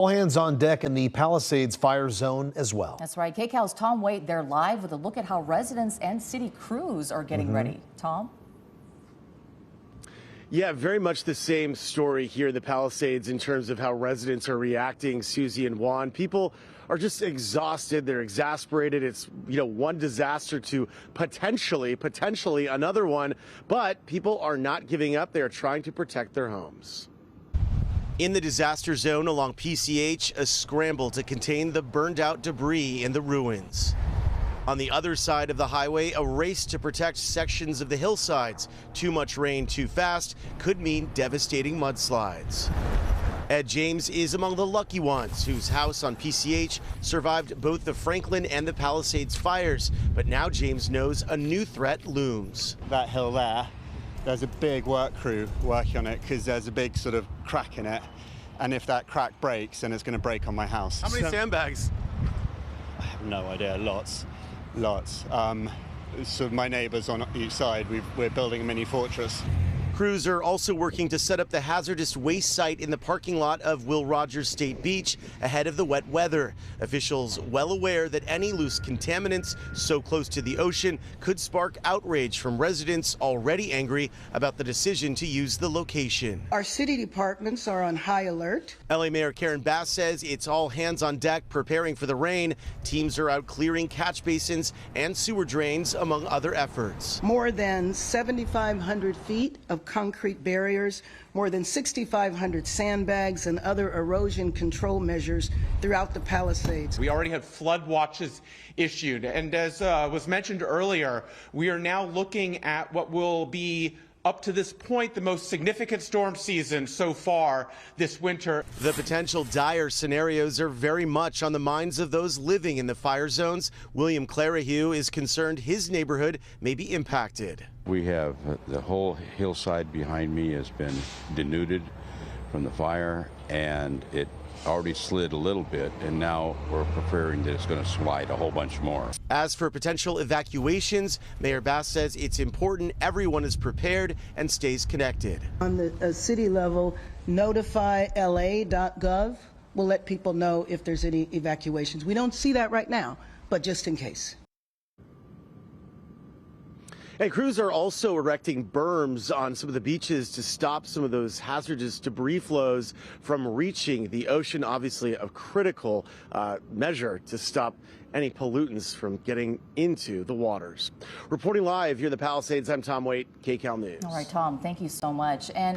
All hands on deck in the Palisades fire zone as well. That's right. KCAL's Tom Waite, they're live with a look at how residents and city crews are getting ready. Tom? Yeah, very much the same story here in the Palisades in terms of how residents are reacting, Susie and Juan. People are just exhausted. They're exasperated. It's, one disaster to potentially another one. But people are not giving up. They are trying to protect their homes. In the disaster zone along PCH, a scramble to contain the burned out debris in the ruins. On the other side of the highway, a race to protect sections of the hillsides. Too much rain too fast could mean devastating mudslides. Ed James is among the lucky ones whose house on PCH survived both the Franklin and the Palisades fires. But now James knows a new threat looms. That hill there, there's a big work crew working on it because there's a big sort of crack in it. And if that crack breaks, then it's going to break on my house. How many sandbags? I have no idea. Lots. So my neighbors on each side, we're building a mini fortress. Crews are also working to set up the hazardous waste site in the parking lot of Will Rogers State Beach ahead of the wet weather. Officials well aware that any loose contaminants so close to the ocean could spark outrage from residents already angry about the decision to use the location. Our city departments are on high alert. LA Mayor Karen Bass says it's all hands on deck preparing for the rain. Teams are out clearing catch basins and sewer drains, among other efforts. More than 7,500 feet of concrete barriers, more than 6,500 sandbags and other erosion control measures throughout the Palisades. We already had flood watches issued, and as was mentioned earlier, we are now looking at what will be, up to this point, the most significant storm season so far this winter. The potential dire scenarios are very much on the minds of those living in the fire zones. William Clarihue is concerned his neighborhood may be impacted. We have the whole hillside behind me has been denuded from the fire, and it already slid a little bit, and now we're preparing that it's going to slide a whole bunch more. As for potential evacuations, Mayor Bass says it's important everyone is prepared and stays connected. On the city level, notifyla.gov will let people know if there's any evacuations. We don't see that right now, but just in case. And crews are also erecting berms on some of the beaches to stop some of those hazardous debris flows from reaching the ocean. Obviously, a critical measure to stop any pollutants from getting into the waters. Reporting live here in the Palisades, I'm Tom Waite, KCAL News. All right, Tom, thank you so much. And